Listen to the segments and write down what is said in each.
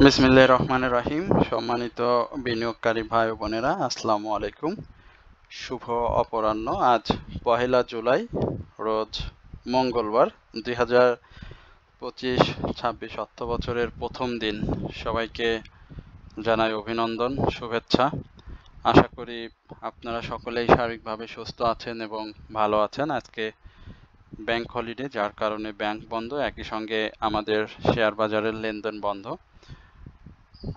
বিসমিল্লাহির রহমানির রহিম। সম্মানিত বিনিয়োগকারী ভাই ও বোনেরা, আসসালামু আলাইকুম। শুভ অপরাহ্ন। আজ 1 জুলাই, রোজ মঙ্গলবার, 2025-26 অর্থ বছরের প্রথম দিন। সবাইকে জানাই অভিনন্দন, শুভেচ্ছা। আশা করি আপনারা সকলেই শারীরিকভাবে সুস্থ আছেন এবং ভালো আছেন। আজকে ব্যাংক হলিডে, যার কারণে ব্যাংক বন্ধ, একই সঙ্গে আমাদের শেয়ার বাজারের লেনদেন বন্ধ।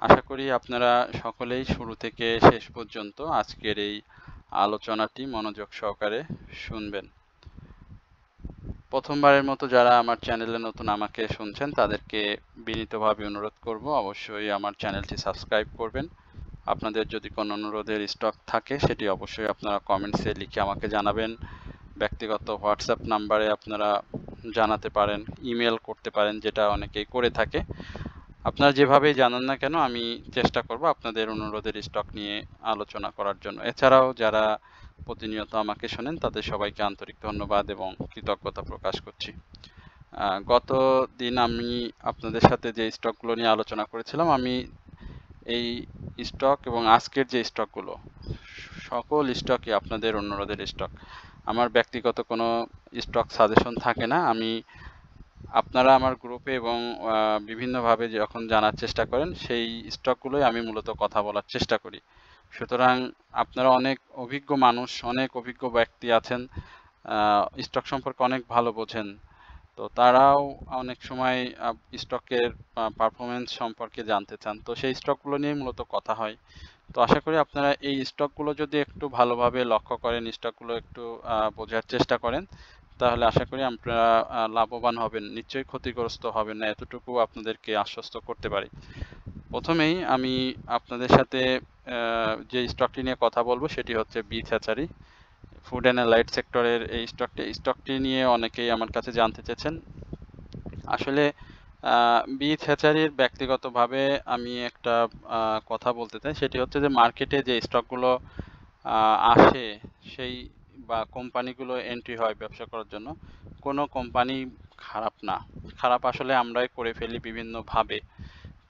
আশা করি আপনারা সকলেই শুরু থেকে শেষ পর্যন্ত আজকের এই আলোচনাটি মনোযোগ সহকারে শুনবেন। প্রথমবারের মতো যারা আমার চ্যানেলে নতুন আমাকে শুনছেন তাদেরকে বিনীতভাবে অনুরোধ করব, অবশ্যই আমার চ্যানেলটি সাবস্ক্রাইব করবেন। আপনাদের যদি কোনো অনুরোধের স্টক থাকে সেটি অবশ্যই আপনারা কমেন্টসে লিখে আমাকে জানাবেন। ব্যক্তিগত হোয়াটসঅ্যাপ নাম্বারে আপনারা জানাতে পারেন, ইমেল করতে পারেন, যেটা অনেকেই করে থাকে। আপনারা যেভাবেই জানান না কেন, আমি চেষ্টা করব আপনাদের অনুরোধের স্টক নিয়ে আলোচনা করার জন্য। এছাড়াও যারা প্রতিনিয়ত আমাকে শোনেন তাদের সবাইকে আন্তরিক ধন্যবাদ এবং কৃতজ্ঞতা প্রকাশ করছি। গত দিন আমি আপনাদের সাথে যে স্টকগুলো নিয়ে আলোচনা করেছিলাম, আমি এই স্টক এবং আজকের যে স্টকগুলো, সকল স্টকই আপনাদের অনুরোধের স্টক। আমার ব্যক্তিগত কোনো স্টক সাজেশন থাকে না। আপনারা আমার গ্রুপে এবং বিভিন্নভাবে যখন জানার চেষ্টা করেন, সেই স্টকগুলোই আমি মূলত কথা বলার চেষ্টা করি। সুতরাং আপনারা অনেক অভিজ্ঞ মানুষ, অনেক অভিজ্ঞ ব্যক্তি আছেন, স্টক সম্পর্কে অনেক ভালো বোঝেন। তো তারাও অনেক সময় স্টকের পারফরমেন্স সম্পর্কে জানতে চান, তো সেই স্টকগুলো নিয়ে মূলত কথা হয়। তো আশা করি আপনারা এই স্টকগুলো যদি একটু ভালোভাবে লক্ষ্য করেন, স্টকগুলো একটু বোঝার চেষ্টা করেন, তাহলে আশা করি আপনারা লাভবান হবেন, নিশ্চয়ই ক্ষতিগ্রস্ত হবেন না, এতটুকু আপনাদেরকে আশ্বস্ত করতে পারি। প্রথমেই আমি আপনাদের সাথে যে স্টকটি নিয়ে কথা বলবো সেটি হচ্ছে বিথ হ্যাচারি, ফুড অ্যান্ড লাইট সেক্টরের এই স্টকটি নিয়ে অনেকেই আমার কাছে জানতে চেয়েছেন। আসলে বিথ হ্যাচারির ব্যক্তিগতভাবে আমি একটা কথা বলতে চাই, সেটি হচ্ছে যে মার্কেটে যে স্টকগুলো আসে সেই বা কোম্পানিগুলো এন্ট্রি হয় ব্যবসা করার জন্য, কোনো কোম্পানি খারাপ না। খারাপ আসলে আমরাই করে ফেলি বিভিন্নভাবে।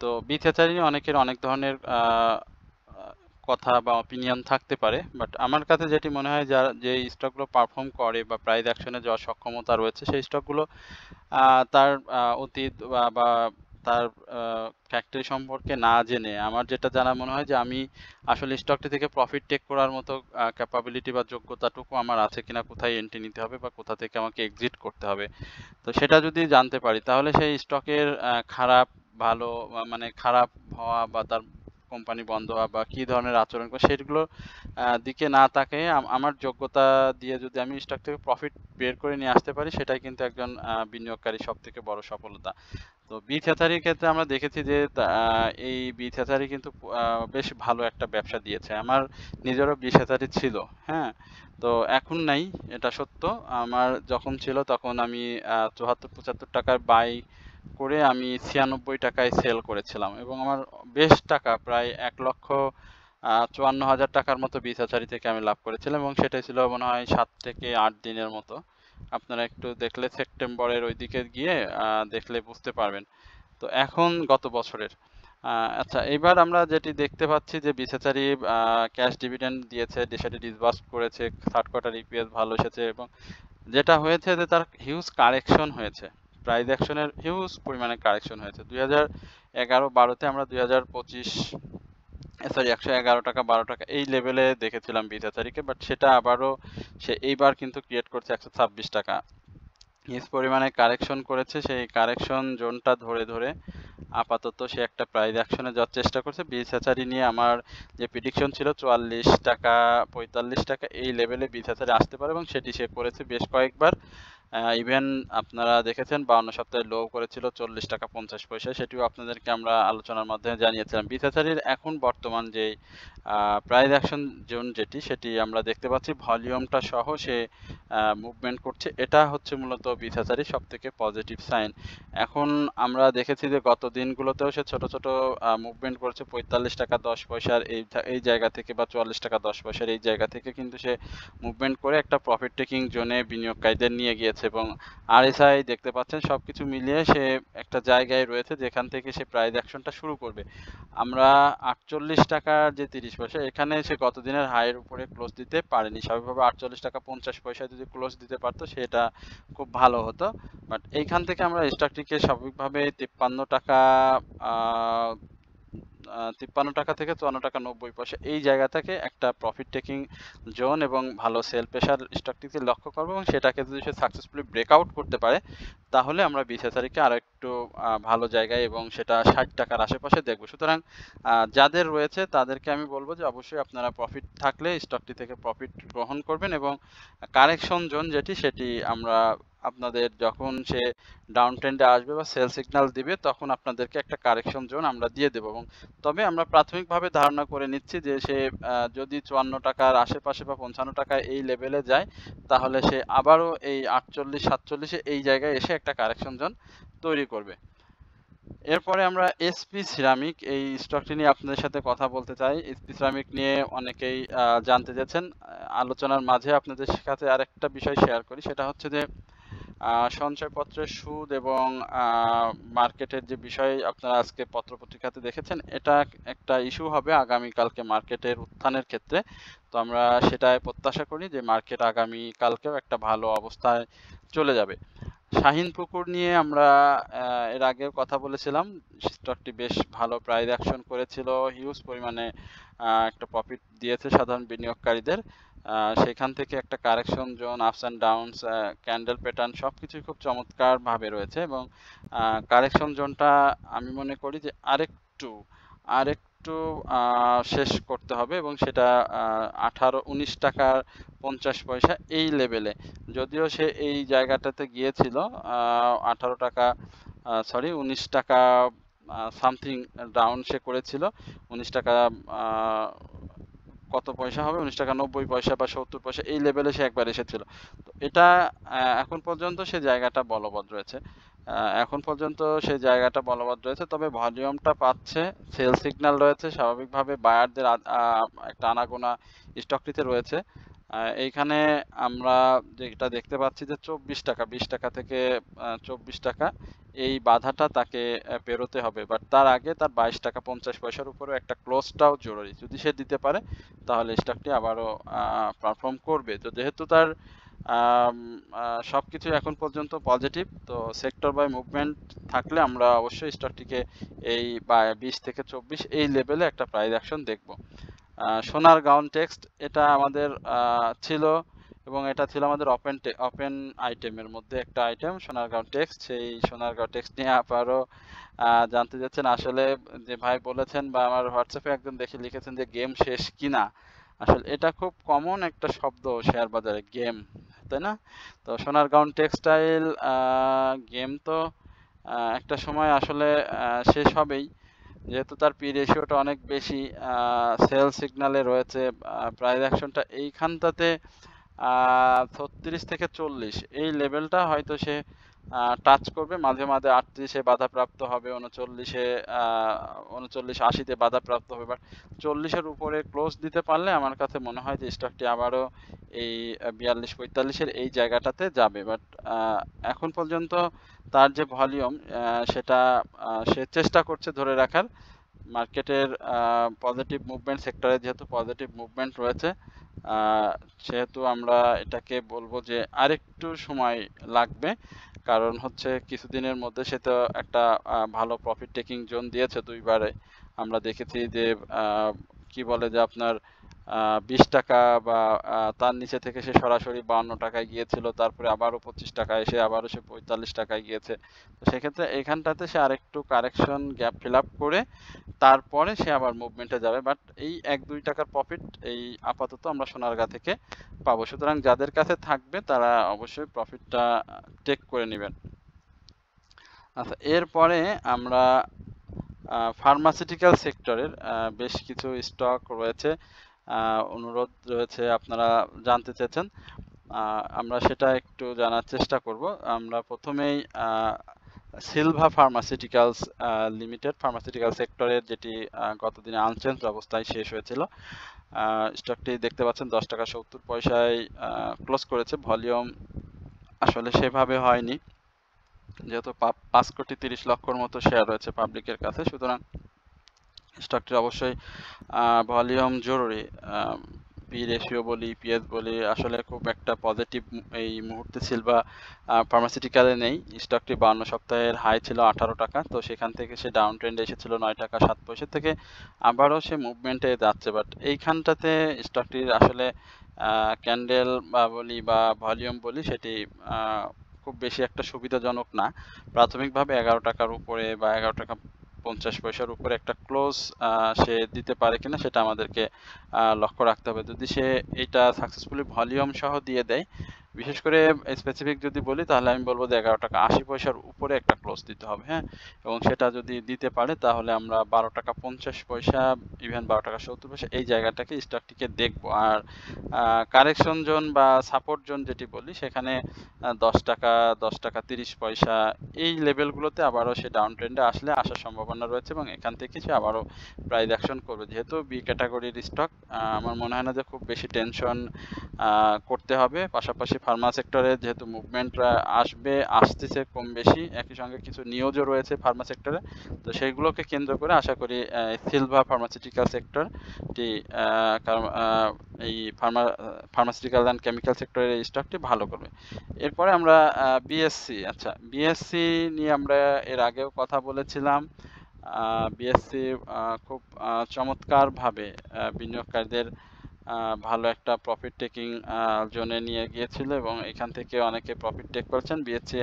তো বিথ হ্যাচারি নিয়ে অনেকের অনেক ধরনের কথা বা অপিনিয়ন থাকতে পারে, বাট আমার কাছে যেটি মনে হয়, যে স্টকগুলো পারফর্ম করে বা প্রাইস অ্যাকশনে যাওয়ার সক্ষমতা রয়েছে, সেই স্টকগুলো তার অতীত বা তার ফ্যাক্টরি সম্পর্কে না জেনে আমার যেটা জানা মনে হয় যে আমি আসলে স্টকটি থেকে প্রফিট টেক করার মতো ক্যাপাবিলিটি বা যোগ্যতাটুকু আমার আছে কিনা, কোথায় এন্ট্রি নিতে হবে বা কোথা থেকে আমাকে এক্সিট করতে হবে, তো সেটা যদি জানতে পারি তাহলে সেই স্টকের খারাপ ভালো মানে খারাপ হওয়া বা তার কোম্পানি বন্ধ হওয়া বা কী ধরনের আচরণ করে সেগুলোর দিকে না তাকিয়ে আমার যোগ্যতা দিয়ে যদি আমি স্টক থেকে প্রফিট বের করে নিয়ে আসতে পারি, সেটাই কিন্তু একজন বিনিয়োগকারীর সব থেকে বড় সফলতা। তো বিথ হ্যাচারির ক্ষেত্রে আমরা দেখেছি যে এই বিথ হ্যাচারি কিন্তু বেশ ভালো একটা ব্যবসা দিয়েছে। আমার নিজেরও বিথ হ্যাচারি ছিল, হ্যাঁ। তো এখন নাই, এটা সত্য। আমার যখন ছিল তখন আমি 74-75 টাকার বাই করে আমি 96 টাকায় সেল করেছিলাম এবং আমার বেশ টাকা, প্রায় 1,54,000 টাকার মতো বিথ হ্যাচারি থেকে আমি লাভ করেছিলাম এবং সেটা ছিল মনে হয় 7 থেকে 8 দিনের মতো। আপনারা একটু দেখলে সেপ্টেম্বরের ওই দিকে গিয়ে দেখলে বুঝতে পারবেন। তো এখন গত বছরের আচ্ছা, এবার আমরা যেটি দেখতে পাচ্ছি যে বিথ হ্যাচারি ক্যাশ ডিভিডেন্ড দিয়েছে, সেটি ডিসবার্স করেছে, থার্ড কোয়ার্টার ইপিএস ভালো এসেছে এবং যেটা হয়েছে যে তার হিউজ কারেকশন হয়েছে, প্রাইস অ্যাকশনের হিউজ পরিমাণে কারেকশন হয়েছে। 2011-12তে আমরা 111 টাকা 12 টাকা এই লেভেলে দেখেছিলাম বিথ হ্যাচারিকে, বাট সেটা আবারও সে এইবার কিন্তু ক্রিয়েট করছে 126 টাকা। হিউজ পরিমাণে কারেকশন করেছে, সেই কারেকশন জোনটা ধরে ধরে আপাতত সে একটা প্রাইস অ্যাকশনে যাওয়ার চেষ্টা করছে। বিথ হ্যাচারি নিয়ে আমার যে প্রেডিকশন ছিল 44 টাকা 45 টাকা এই লেভেলে বিথ হ্যাচারি আসতে পারে এবং সেটি সে করেছে বেশ কয়েকবার। ইভেন আপনারা দেখেছেন 52 সপ্তাহে লো করেছিল 40 টাকা 50 পয়সা, সেটিও আপনাদেরকে আমরা আলোচনার মাধ্যমে জানিয়েছিলাম। বিথ হ্যাচারির এখন বর্তমান যে প্রাইস অ্যাকশন জোন সেটি আমরা দেখতে পাচ্ছি, ভলিউমটা সহ সে মুভমেন্ট করছে। এটা হচ্ছে মূলত বিথ হ্যাচারির সব থেকে পজিটিভ সাইন। এখন আমরা দেখেছি যে গত দিনগুলোতেও সে ছোট ছোট মুভমেন্ট করেছে 45 টাকা 10 পয়সার এই জায়গা থেকে বা 44 টাকা 10 পয়সার এই জায়গা থেকে, কিন্তু সে মুভমেন্ট করে একটা প্রফিট টেকিং জোনে বিনিয়োগকারীদের নিয়ে গিয়েছে রয়েছে এবং আরএসআই দেখতে পাচ্ছেন, সবকিছু মিলিয়ে সে একটা জায়গায় রয়েছে যেখান থেকে সে প্রাইস অ্যাকশনটা শুরু করবে। আমরা 48 টাকার যে 30 পয়সা, এখানে সে গত দিনের হাইয়ের উপরে ক্লোজ দিতে পারেনি। স্বাভাবিকভাবে 48 টাকা 50 পয়সা যদি ক্লোজ দিতে পারতো সেটা খুব ভালো হতো, বাট এইখান থেকে আমরা স্টকটিকে স্বাভাবিকভাবে 53 টাকা 53 টাকা থেকে 54 টাকা 90 পয়সা এই জায়গা থেকে একটা প্রফিট টেকিং জোন এবং ভালো সেল প্রেশার স্টকটিকে লক্ষ্য করবো, এবং সেটাকে যদি সে সাকসেসফুলি ব্রেকআউট করতে পারে তাহলে আমরা 20 তারিখে আরো একটু ভালো জায়গায় এবং সেটা 60 টাকার আশেপাশে দেখবো। সুতরাং যাদের রয়েছে তাদেরকে আমি বলবো যে অবশ্যই আপনারা প্রফিট থাকলে স্টকটি থেকে প্রফিট গ্রহণ করবেন, এবং কারেকশন জোন যেটি সেটি আমরা আপনাদের যখন সে ডাউন ট্রেন্ডে আসবে বা সেল সিগন্যাল দিবে তখন আপনাদেরকে একটা কারেকশন জোন আমরা দিয়ে দেবো। এবং তবে আমরা প্রাথমিকভাবে ধারণা করে নিচ্ছি যে সে যদি 54 টাকার আশেপাশে বা 55 টাকা এই লেভেলে যায় তাহলে সে আবারও এই 48-47 এই জায়গায় এসে একটা কারেকশন জোন তৈরি করবে। এরপরে আমরা এসপি সিরামিক এই স্টকটি নিয়ে আপনাদের সাথে কথা বলতে চাই। এসপি সিরামিক নিয়ে অনেকেই জানতে চাচ্ছেন। আলোচনার মাঝে আপনাদের সাথে আরেকটা বিষয় শেয়ার করি, সেটা হচ্ছে যে সঞ্চয়পত্রের সুদ এবং মার্কেটের যে বিষয় আপনারা আজকে পত্রপত্রিকাতে দেখেছেন, এটা একটা ইস্যু হবে আগামীকালকে মার্কেটের উত্থানের ক্ষেত্রে। তো আমরা সেটাই প্রত্যাশা করি যে মার্কেট আগামীকালকেও একটা ভালো অবস্থায় চলে যাবে। শাহিন পুকুর নিয়ে আমরা এর আগেও কথা বলেছিলাম। স্টকটি বেশ ভালো প্রাইস অ্যাকশন করেছিল, হিউজ পরিমাণে একটা প্রফিট দিয়েছে সাধারণ বিনিয়োগকারীদের। সেখান থেকে একটা correction zone, ups and downs, candle pattern সবকিছুই খুব চমৎকার ভাবে রয়েছে, এবং কারেকশন জোনটা আমি মনে করি যে আরেকটু শেষ করতে হবে, এবং সেটা 19 টাকার 50 পয়সা এই লেভেলে। যদিও সে এই জায়গাটাতে গিয়েছিল 18 টাকা 19 টাকা সামথিং ডাউন সে করেছিল। 19 টাকা কত পয়সা হবে, 19 টাকা 90 পয়সা বা 70 পয়সা এই লেভেলে সে একবার এসেছিল। তো এটা এখন পর্যন্ত সে জায়গাটা বলবৎ রয়েছে। তবে ভলিউমটা পাচ্ছে, সেল সিগন্যাল রয়েছে, স্বাভাবিকভাবে বায়ারদের একটা আনাগোনা স্টকটিতে রয়েছে। এইখানে আমরা যেটা দেখতে পাচ্ছি যে 24 টাকা 20 টাকা থেকে 24 টাকা এই বাধাটা তাকে পেরোতে হবে, বাট তার আগে তার 22 টাকা 50 পয়সার উপরে একটা ক্লোজটাও জরুরি। যদি সে দিতে পারে তাহলে স্টকটি আবারও পারফর্ম করবে। তো যেহেতু তার সবকিছু এখন পর্যন্ত পজিটিভ, তো সেক্টর বাই মুভমেন্ট থাকলে আমরা অবশ্যই স্টকটিকে এই 20 থেকে 24 এই লেভেলে একটা প্রাইস অ্যাকশন দেখব। সোনারগাঁও টেক্সট এটা আমাদের ছিল, এবং এটা ছিল আমাদের ওপেন আইটেমের মধ্যে একটা আইটেম সোনারগাঁও টেক্সট। সেই সোনারগাঁও টেক্সট নিয়ে আবারও জানতে চাচ্ছেন। আসলে যে ভাই বলেছেন বা আমার হোয়াটসঅ্যাপে একজন দেখে লিখেছেন যে গেম শেষ কিনা, আসলে এটা খুব কমন একটা শব্দ শেয়ার বাজারে, গেম, তাই না? তো সোনারগাঁও টেক্সটাইল গেম তো একটা সময় আসলে শেষ হবেই, যেহেতু তার পি রেশিওটা অনেক বেশি, সেল সিগনালে রয়েছে। প্রাইস অ্যাকশনটা এইখানটাতে 36 থেকে 40 এই লেভেলটা হয়তো সে টাচ করবে, মাঝে মাঝে 38-এ বাধাপ্রাপ্ত হবে, 39-80-তে বাধাপ্রাপ্ত হবে, বাট 40-এর উপরে ক্লোজ দিতে পারলে আমার কাছে মনে হয় যে স্টকটি আবারও এই 42-45-এর এই জায়গাটাতে যাবে। বাট এখন পর্যন্ত তার যে ভলিউম সেটা সে চেষ্টা করছে ধরে রাখার। মার্কেটের পজিটিভ মুভমেন্ট, সেক্টরে যেহেতু পজিটিভ মুভমেন্ট রয়েছে, সেহেতু আমরা এটাকে বলবো যে আরেকটু সময় লাগবে, কারণ হচ্ছে কিছুদিনের মধ্যে সে তো একটা ভালো প্রফিট টেকিং জোন দিয়েছে দুইবারে। আমরা দেখেছি যে কি বলে যে আপনার 20 টাকা বা তার নিচে থেকে সে সরাসরি 52 টাকায় গিয়েছিল, তারপরে আবারও 25 টাকা এসে আবারও সে 45 টাকায় গিয়েছে। তো সেক্ষেত্রে এখানটাতে সে আরেকটু কারেকশন গ্যাপ ফিল আপ করে তারপরে সে আবার মুভমেন্টে যাবে, বাট এই 1-2 টাকার প্রফিট এই আপাতত আমরা সোনারগাঁ থেকে পাবো। সুতরাং যাদের কাছে থাকবে তারা অবশ্যই প্রফিটটা টেক করে নেবেন। আচ্ছা, এরপরে আমরা ফার্মাসিউটিক্যাল সেক্টরের বেশ কিছু স্টক রয়েছে, অনুরোধ রয়েছে, আপনারা জানতে চেয়েছেন, আমরা সেটা একটু জানার চেষ্টা করব। আমরা প্রথমেই সিলভা ফার্মাসিউটিক্যালস লিমিটেড, ফার্মাসিউটিক্যাল সেক্টরের যেটি গতদিনে আনচেঞ্জ অবস্থায় শেষ হয়েছিল, স্টকটি দেখতে পাচ্ছেন 10 টাকা 70 পয়সায় ক্লোজ করেছে। ভলিউম আসলে সেভাবে হয়নি, যেহেতু 5,30,00,000 মতো শেয়ার রয়েছে পাবলিকের কাছে, সুতরাং স্টকটির অবশ্যই ভলিউম জরুরি। পি রেশিও বলি, ইপিএস বলি, আসলে খুব একটা পজিটিভ এই মুহূর্তে সিলভা ফার্মাসিউটিক্যালে নেই। স্টকটি 52 সপ্তাহের হাই ছিল 18 টাকা, তো সেখান থেকে সে ডাউন ট্রেন্ডে এসেছিল 9 টাকা 7 পয়সা থেকে, আবারও সে মুভমেন্টে যাচ্ছে। বাট এইখানটাতে স্টকটির আসলে ক্যান্ডেল বা বলি বা ভলিউম বলি, সেটি খুব বেশি একটা সুবিধাজনক না। প্রাথমিকভাবে 11 টাকার উপরে বা 11 টাকা 50 পয়সার উপরে একটা ক্লোজ সে দিতে পারে কিনা সেটা আমাদেরকে লক্ষ্য রাখতে হবে। যদি সে এটা সাকসেসফুলি ভলিউম সহ দিয়ে দেয়, বিশেষ করে স্পেসিফিক যদি বলি, তাহলে আমি বলবো যে 11 টাকা 80 পয়সার উপরে একটা ক্লোজ দিতে হবে, হ্যাঁ। এবং সেটা যদি দিতে পারে তাহলে আমরা 12 টাকা 50 পয়সা, ইভেন 12 টাকা 70 পয়সা এই জায়গাটাকে স্টকটিকে দেখবো। আর কারেকশন জোন বা সাপোর্ট জোন যেটি বলি, সেখানে 10 টাকা 10 টাকা 30 পয়সা এই লেভেলগুলোতে আবারও সে ডাউন ট্রেন্ডে আসলে আসার সম্ভাবনা রয়েছে, এবং এখান থেকে সে আবারও প্রাইস অ্যাকশন করবে। যেহেতু বি ক্যাটাগরির স্টক, আমার মনে হয় না যে খুব বেশি টেনশন করতে হবে। পাশাপাশি ফার্মা সেক্টরে যেহেতু মুভমেন্টরা আসতেছে কম বেশি, একই সঙ্গে কিছু নিউজও রয়েছে ফার্মা সেক্টরে, তো সেইগুলোকে কেন্দ্র করে আশা করি সিলভা ফার্মাসিউটিক্যাল সেক্টরটি এই ফার্মাসিউটিক্যাল অ্যান্ড কেমিক্যাল সেক্টরের এই স্টকটি ভালো করবে। এরপরে আমরা বিএসসি, আচ্ছা বিএসসি নিয়ে আমরা এর আগেও কথা বলেছিলাম। বিএসসি খুব চমৎকারভাবে বিনিয়োগকারীদের ভালো একটা প্রফিট টেকিং জোনে নিয়ে গিয়েছিল, এবং এখান থেকে অনেকে প্রফিট টেক করেছেন। বিএসসি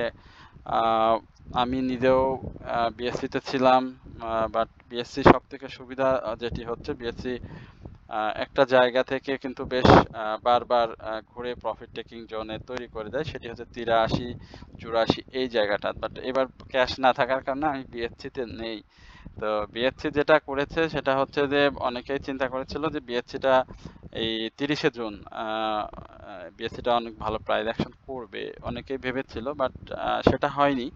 আমি নিজেও বিএসসিতে ছিলাম, বাট বিএসসি সব থেকে সুবিধা যেটি হচ্ছে, বিএসসি একটা জায়গা থেকে কিন্তু বেশ বারবার ঘুরে প্রফিট টেকিং জোনে তৈরি করে দেয়, সেটি হচ্ছে 83 84 এই জায়গাটা। বাট এবার ক্যাশ না থাকার কারণে আমি বিএসসিতে নেই। তো বিএসসি যেটা করেছে সেটা হচ্ছে যে, অনেকেই চিন্তা করেছিল যে বিএসসিটা এই 30শে জুন বিএসসিটা অনেক ভালো প্রাইস অ্যাকশন করবে, অনেকেই ভেবেছিল, বাট সেটা হয়নি।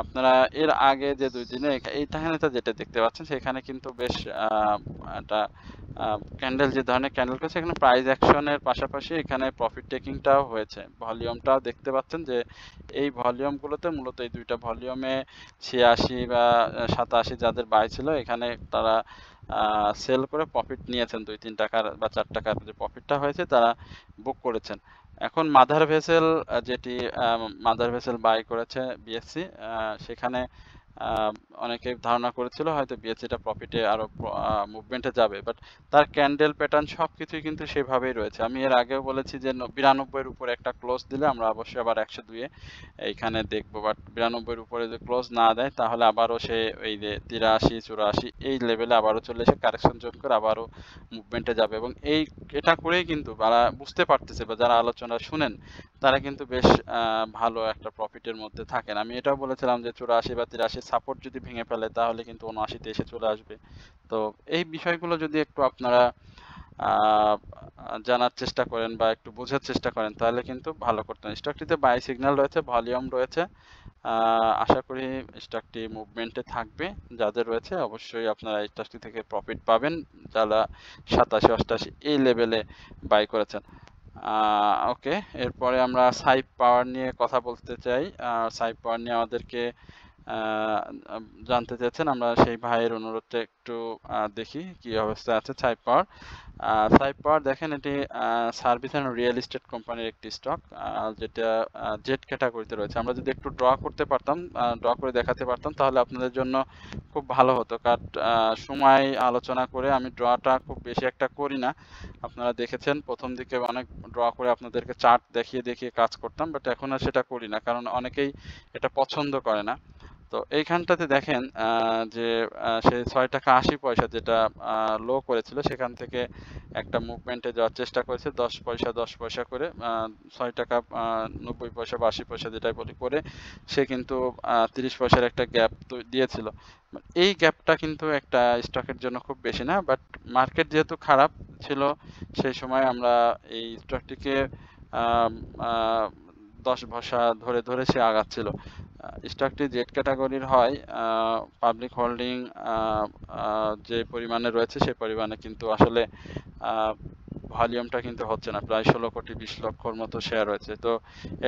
আপনারা এর আগে যে 2 দিনে এইখানে যেটা দেখতে পাচ্ছেন, সেখানে কিন্তু বেশ একটা ক্যান্ডেল, যে ধরনের ক্যান্ডেল করেছে, এখানে প্রাইস অ্যাকশনের পাশাপাশি এখানে প্রফিট টেকিংটাও হয়েছে। ভলিউমটাও দেখতে পাচ্ছেন যে এই ভলিউমগুলোতে মূলত এই দুইটা ভলিউমে 86 বা 87 যাদের বাই ছিল, এখানে তারা সেল করে প্রফিট নিয়েছেন। 2-3 টাকার বা 4 টাকার যে প্রফিটটা হয়েছে তারা বুক করেছেন। এখন মাদার ভেসেল, যেটি মাদার ভেসেল বাই করেছে বিএসসি, সেখানে অনেকে ধারণা করেছিল হয়তো বিএসসিটা প্রফিটে আরো মুভমেন্টে যাবে, বাট তার ক্যান্ডেল প্যাটার্ন সবকিছুই কিন্তু সেভাবেই রয়েছে। আমি এর আগেও বলেছি যে 92-এর উপরে একটা ক্লোজ দিলে আমরা অবশ্যই আবার 102-এ এইখানে দেখবো, বাট 92-এর উপরে যদি ক্লোজ না দেয় তাহলে আবারও সে এই যে 83 84 এই লেভেলে আবারও চলে এসে কারেকশন জোন করে আবারও মুভমেন্টে যাবে। এবং এটা করেই কিন্তু যারা বুঝতে পারতেছে বা যারা আলোচনা শুনেন, তারা কিন্তু বেশ ভালো একটা প্রফিটের মধ্যে থাকেন। আমি এটাও বলেছিলাম যে 84 বা 83 সাপোর্ট যদি ভেঙে ফেলে তাহলে কিন্তু 79-তে এসে চলে আসবে। তো এই বিষয়গুলো যদি একটু আপনারা জানার চেষ্টা করেন বা একটু বোঝার চেষ্টা করেন, তাহলে কিন্তু ভালো করতেন। স্টকটিতে বাই সিগন্যাল রয়েছে, ভলিউম রয়েছে, আশা করি স্টকটি মুভমেন্টে থাকবে। যাদের রয়েছে অবশ্যই আপনারা এই স্টকটি থেকে প্রফিট পাবেন, যারা 87 88 এই লেভেলে বাই করেছেন। ওকে, এরপরে আমরা সাইপ পাওয়ার নিয়ে কথা বলতে চাই। সাইপ পাওয়ার নিয়ে আমাদেরকে জানতে চাচ্ছেন, আমরা সেই ভাইয়ের অনুরোধটা একটু দেখি কি অবস্থা আছে সাইপ পাওয়ার। সাইপ পাওয়ার দেখেন, এটি সার্ভিস অ্যান্ড রিয়েল এস্টেট কোম্পানির একটি স্টক, যেটা জেড ক্যাটাগরিতে রয়েছে। আমরা যদি একটু ড্র করতে পারতাম, ড্র করে দেখাতে পারতাম, তাহলে আপনাদের জন্য খুব ভালো হতো। কারণ সময় আলোচনা করে আমি ড্রটা খুব বেশি একটা করি না। আপনারা দেখেছেন প্রথম দিকে অনেক ড্র করে আপনাদেরকে চার্ট দেখিয়ে দেখিয়ে কাজ করতাম, বাট এখন আর সেটা করি না, কারণ অনেকেই এটা পছন্দ করে না। তো এইখানটাতে দেখেন যে সে 6 টাকা 80 পয়সা যেটা লো করেছিল, সেখান থেকে একটা মুভমেন্টে যাওয়ার চেষ্টা করেছে 10 পয়সা 10 পয়সা করে, 6 টাকা 90 পয়সা বা 80 পয়সা যেটাই বলি করে, সে কিন্তু 30 পয়সার একটা গ্যাপ দিয়েছিল। এই গ্যাপটা কিন্তু একটা স্টকের জন্য খুব বেশি না, বাট মার্কেট যেহেতু খারাপ ছিল সেই সময় আমরা এই স্টকটিকে 10 ভরসা ধরে ধরে সে আগাচ্ছিল। স্টকটি জেড ক্যাটাগরির হয়, পাবলিক হোল্ডিং যে পরিমাণে রয়েছে সেই পরিমাণে কিন্তু আসলে ভলিউমটা কিন্তু হচ্ছে না, প্রায় 16 কোটি 20 লক্ষর মতো শেয়ার রয়েছে। তো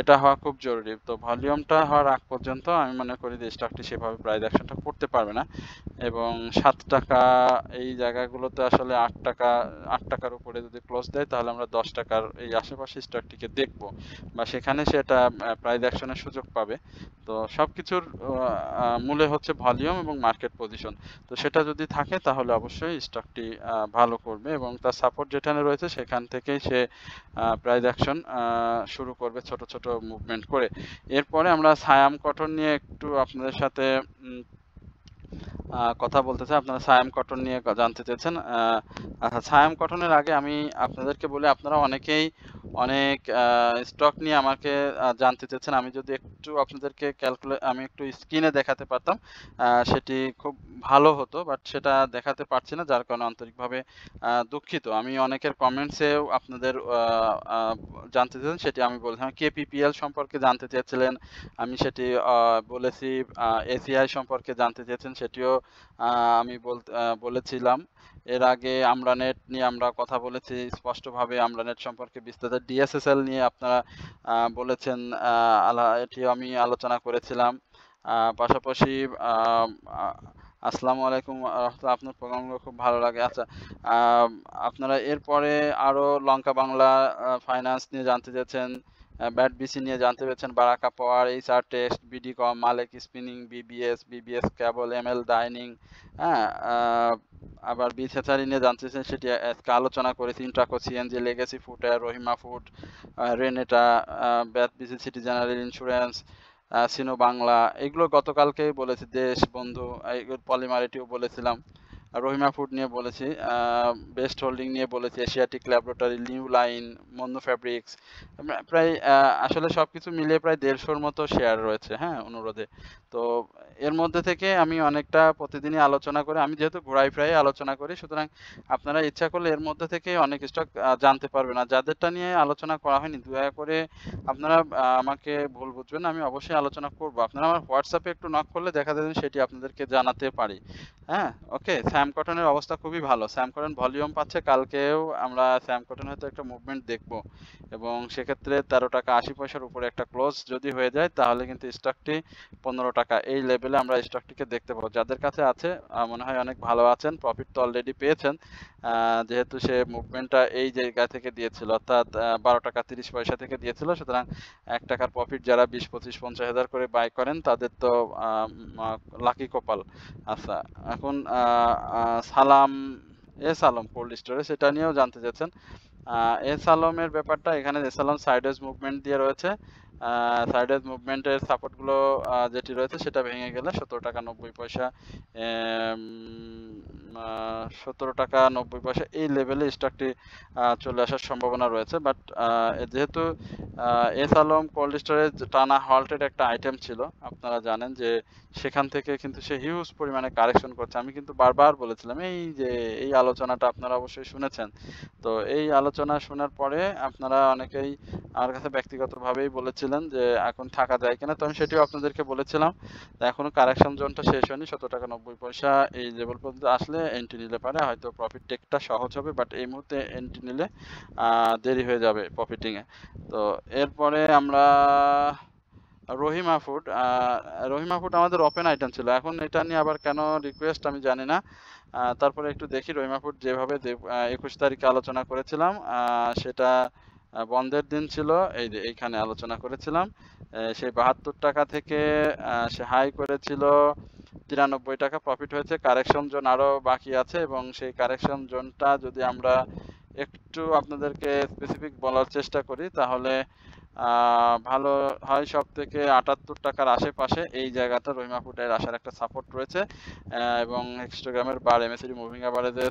এটা হওয়া খুব জরুরি। তো ভলিউমটা হওয়ার আগ পর্যন্ত আমি মনে করি যে স্টকটি সেভাবে প্রাইস অ্যাকশনটা করতে পারবে না, এবং 7 টাকা এই জায়গাগুলোতে আসলে 8 টাকার উপরে যদি ক্লোজ দেয় তাহলে আমরা 10 টাকার এই আশেপাশে স্টকটিকে দেখব, বা সেখানে সেটা প্রাইস অ্যাকশনের সুযোগ পাবে। তো সবকিছুর মূলে হচ্ছে ভলিউম এবং মার্কেট পজিশন। তো সেটা যদি থাকে তাহলে অবশ্যই স্টকটি ভালো করবে, এবং তার সাপোর্ট যেখানে রয়েছে সেখান থেকেই সে প্রাইস অ্যাকশন শুরু করবে ছোট ছোট মুভমেন্ট করে। এরপরে আমরা সায়াম কটন নিয়ে একটু আপনাদের সাথে কথা বলতে চাই। আপনারা সায়াম কটন নিয়ে জানতে চেয়েছেন। আচ্ছা, সায়াম কটনের আগে আমি আপনাদেরকে বলি, আপনারা অনেকেই অনেক স্টক নিয়ে আমাকে জানতে চেয়েছেন। আমি যদি একটু আপনাদেরকে আমি একটু স্ক্রিনে দেখাতে পারতাম সেটি খুব ভালো হতো, বাট সেটা দেখাতে পারছি না, যার কারণে আন্তরিকভাবে দুঃখিত। আমি অনেকের কমেন্টসেও আপনাদের জানতে চেয়েছেন, সেটি আমি বলছিলাম। কেপিপিএল সম্পর্কে জানতে চেয়েছিলেন, আমি সেটি বলেছি। এসিআই সম্পর্কে জানতে চেয়েছেন, সেটিও আমি বলেছিলাম। এর আগে আমরানেট নিয়ে আমরা কথা বলেছি স্পষ্টভাবে, আমরানেট সম্পর্কে বিস্তারিত। ডিএসএসএল নিয়ে আপনারা বলেছেন, এটিও আমি আলোচনা করেছিলাম। পাশাপাশি আসসালামু আলাইকুম রহমতুল্লাহ, আপনার প্রোগ্রামগুলো খুব ভালো লাগে। আচ্ছা, আপনারা এরপরে আরও লঙ্কা বাংলা ফাইন্যান্স নিয়ে জানতে চেয়েছেন, ব্যাট বিসি নিয়ে জানতে পেরেছেন, Baraka power, HR text, BDCOM, Malek spinning, BBS cable, ML dyeing, হ্যাঁ, আবার বিসেসারি নিয়ে জানতে চেয়েছেন, সেটি আজকে আলোচনা করেছি। Intraco, CNG, legacy footwear, Rahima food, Renata, BAT BC, city general insurance, Sino Bangla, এগুলো গতকালকেই বলেছি। দেশ বন্ধু, এইগুলো পলিমার, এটিও বলেছিলাম। রহিমা ফুড নিয়ে বলেছি, বেস্ট হোল্ডিং নিয়ে বলেছি, Asiatic laboratory, new line, Mannu fabrics, প্রায় আসলে সবকিছু মিলিয়ে প্রায় 150-র মতো শেয়ার রয়েছে, হ্যাঁ, অনুরোধে। তো এর মধ্যে থেকে আমি অনেকটা প্রতিদিনই আলোচনা করি, আমি যেহেতু ঘোরাই প্রায় আলোচনা করি, সুতরাং আপনারা ইচ্ছা করলে এর মধ্যে থেকে অনেক স্টক জানতে পারবেন। আর যাদেরটা নিয়ে আলোচনা করা হয়নি, দয়া করে আপনারা আমাকে ভুল বুঝবেন না, আমি অবশ্যই আলোচনা করব। আপনারা আমার হোয়াটসঅ্যাপে একটু নক করলে দেখা যাবে সেটি আপনাদেরকে জানাতে পারি। হ্যাঁ, ওকে। স্যাম কটনের অবস্থা খুবই ভালো, স্যাম কটন ভলিউম পাচ্ছে। কালকেও আমরা স্যাম কটন হয়তো একটা মুভমেন্ট দেখব, এবং সেক্ষেত্রে 13 টাকা 80 পয়সার উপরে একটা ক্লোজ যদি হয়ে যায় তাহলে কিন্তু স্টকটি 15 টাকা এই লেভেলে আমরা স্টকটিকে দেখতে পাবো। যাদের কাছে আছে মনে হয় অনেক ভালো আছেন, প্রফিট তো অলরেডি পেয়েছেন, যেহেতু সে মুভমেন্টটা এই জায়গা থেকে দিয়েছিল, অর্থাৎ 12 টাকা 30 পয়সা থেকে দিয়েছিল। সুতরাং 1 টাকার প্রফিট যারা 20, 25, 50 হাজার করে বাই করেন তাদের তো লাকি কপাল। আচ্ছা, এখন সালাম, সালম কোল্ড স্টোরেজ, সেটা নিয়েও জানতে চাচ্ছেন। সালমের ব্যাপারটা, এখানে সালম সাইডওয়েজ মুভমেন্ট দিয়ে রয়েছে। সাইডওয়েজ মুভমেন্টের সাপোর্টগুলো যেটি রয়েছে সেটা ভেঙে গেলে 17 টাকা 90 পয়সা, 17 টাকা 90 পয়সা এই লেভেলে স্টকটি চলে আসার সম্ভাবনা রয়েছে। বাট যেহেতু সালম কোল্ড স্টোরেজ টানা হল্টেড একটা আইটেম ছিল, আপনারা জানেন যে সেখান থেকে কিন্তু সে হিউজ পরিমাণে কারেকশন করছে। আমি কিন্তু বারবার বলেছিলাম, এই আলোচনাটা আপনারা অবশ্যই শুনেছেন। তো এই আলোচনা শোনার পরে আপনারা অনেকেই আমার কাছে ব্যক্তিগতভাবেই বলেছিলেন যে এখন থাকা যায় কিনা, তো আমি সেটিও আপনাদেরকে বলেছিলাম। এখনো কারেকশন জোনটা শেষ হয়নি, 17 টাকা 90 পয়সা এই লেভেল পর্যন্ত আসলে এন্ট্রি নিলে পারে, হয়তো প্রফিট টেকটা সহজ হবে, বাট এই মুহূর্তে এন্ট্রি নিলে দেরি হয়ে যাবে প্রফিটিংয়ে। তো এরপরে আমরা রহিমা ফুড, রহিমা ফুড আমাদের ওপেন আইটেম ছিল, এখন এটা নিয়ে আবার কেন রিকোয়েস্ট আমি জানি না। তারপরে একটু দেখি, রহিমা ফুড যেভাবে 21 তারিখে আলোচনা করেছিলাম সেটা বন্ধের দিন ছিল, এই যে এইখানে আলোচনা করেছিলাম। সেই 72 টাকা থেকে সে হাই করেছিল 93 টাকা, প্রফিট হয়েছে। কারেকশন জোন আরও বাকি আছে, এবং সেই কারেকশন জোনটা যদি আমরা একটু আপনাদেরকে স্পেসিফিক বলার চেষ্টা করি তাহলে ভালো হয়। সব থেকে 78 টাকার আশেপাশে এই জায়গাটা রহিমা ফুডের আসার একটা সাপোর্ট রয়েছে, এবং হিস্টোগ্রামের বার এমএসিডি মুভিং অ্যাভারেজে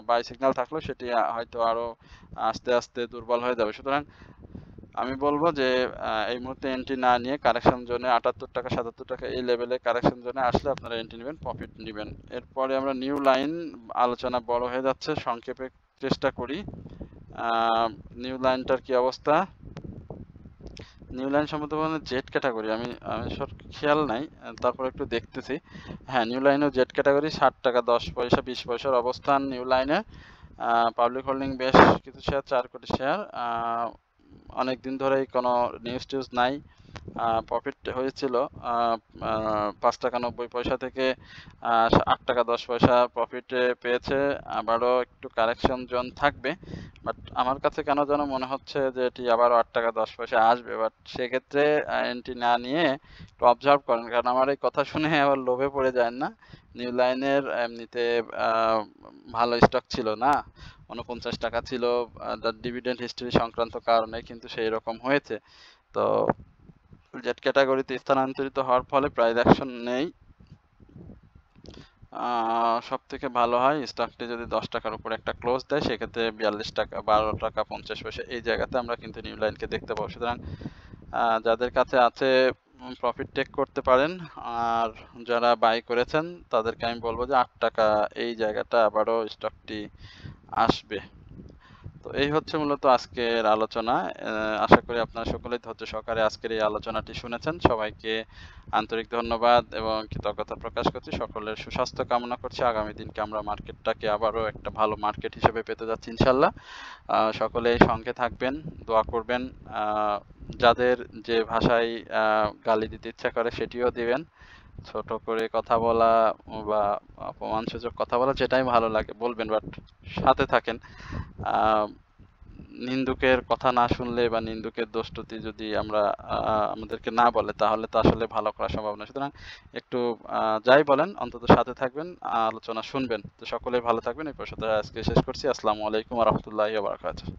বাই সিগন্যাল থাকলেও সেটি হয়তো আরও আস্তে আস্তে দুর্বল হয়ে যাবে। সুতরাং আমি বলবো যে এই মুহূর্তে এন্ট্রি না নিয়ে কারেকশন জোনে 78 টাকা 77 টাকা এই লেভেলে কারেকশন জোনে আসলে আপনারা এন্ট্রি নেবেন, প্রফিট নেবেন। এরপরে আমরা নিউ লাইন, আলোচনা বড় হয়ে যাচ্ছে, সংক্ষেপে চেষ্টা করি। নিউ লাইনটার কি অবস্থা? নিউ লাইন সম্বন্ধে জেড ক্যাটাগরি আমি সব খেয়াল নাই, তারপর একটু দেখতেছি। হ্যাঁ, নিউ লাইনেও জেড ক্যাটাগরি 60 টাকা 10 পয়সা 20 পয়সার অবস্থান নিউ লাইনে। পাবলিক হোল্ডিং বেশ কিছু শেয়ার, 4 কোটি শেয়ার। অনেক দিন ধরেই কোনো নিউজ টিউজ নাই। প্রফিট হয়েছিল 5 টাকা 90 পয়সা থেকে 8 টাকা 10 পয়সা প্রফিট পেয়েছে। আবারও একটু কারেকশন জোন থাকবে, বাট আমার কাছে কেন যেন মনে হচ্ছে যে এটি আবারও 8 টাকা 10 পয়সা আসবে। বাট সেক্ষেত্রে এন্ট্রি না নিয়ে একটু অবজার্ভ করেন, কারণ আমার এই কথা শুনে আবার লোভে পড়ে যায় না। নিউ লাইনের এমনিতে ভালো স্টক ছিল না, 49 টাকা ছিল, ডিভিডেন্ড হিস্ট্রি সংক্রান্ত কারণে কিন্তু সেই রকম হয়েছে। তো জেড ক্যাটাগরিতে স্থানান্তরিত হওয়ার ফলে প্রাইস অ্যাকশন নেই। সব থেকে ভালো হয় স্টকটি যদি 10 টাকার উপরে একটা ক্লোজ দেয়, সেক্ষেত্রে 42 টাকা 12 টাকা 50 পয়সা এই জায়গাতে আমরা কিন্তু নিউ লাইনকে দেখতে পাবো। সুতরাং যাদের কাছে আছে প্রফিট টেক করতে পারেন, আর যারা বাই করেছেন তাদেরকে আমি বলবো যে 8 টাকা এই জায়গাটা আবারও স্টকটি আসবে। তো এই হচ্ছে মূলত আজকের আলোচনা। আশা করি আপনারা সকলেই ধৈর্য সহকারে আজকের এই আলোচনাটি শুনেছেন। সবাইকে আন্তরিক ধন্যবাদ এবং কৃতজ্ঞতা প্রকাশ করছি। সকলের সুস্বাস্থ্য কামনা করছি। আগামী দিনকে আমরা মার্কেটটাকে আবারও একটা ভালো মার্কেট হিসেবে পেতে যাচ্ছি ইনশাল্লাহ। সকলেই সঙ্গে থাকবেন, দোয়া করবেন। যাদের যে ভাষায় গালি দিতে ইচ্ছা করে সেটিও দিবেন। ছোট করে কথা বলা বা অপমানসূচক কথা বলা, যেটাই ভালো লাগে বলবেন, বাট সাথে থাকেন। নিন্দুকের কথা না শুনলে বা নিন্দুকের দোষটুতি যদি আমরা আমাদেরকে না বলে, তাহলে তো আসলে ভালো করা সম্ভব না। সুতরাং একটু যাই বলেন অন্তত সাথে থাকবেন, আলোচনা শুনবেন। তো সকলেই ভালো থাকবেন। এই পর্যন্ত আজকে শেষ করছি। আসসালামু আলাইকুম ওয়া রাহমাতুল্লাহি ওয়া বারাকাতুহু।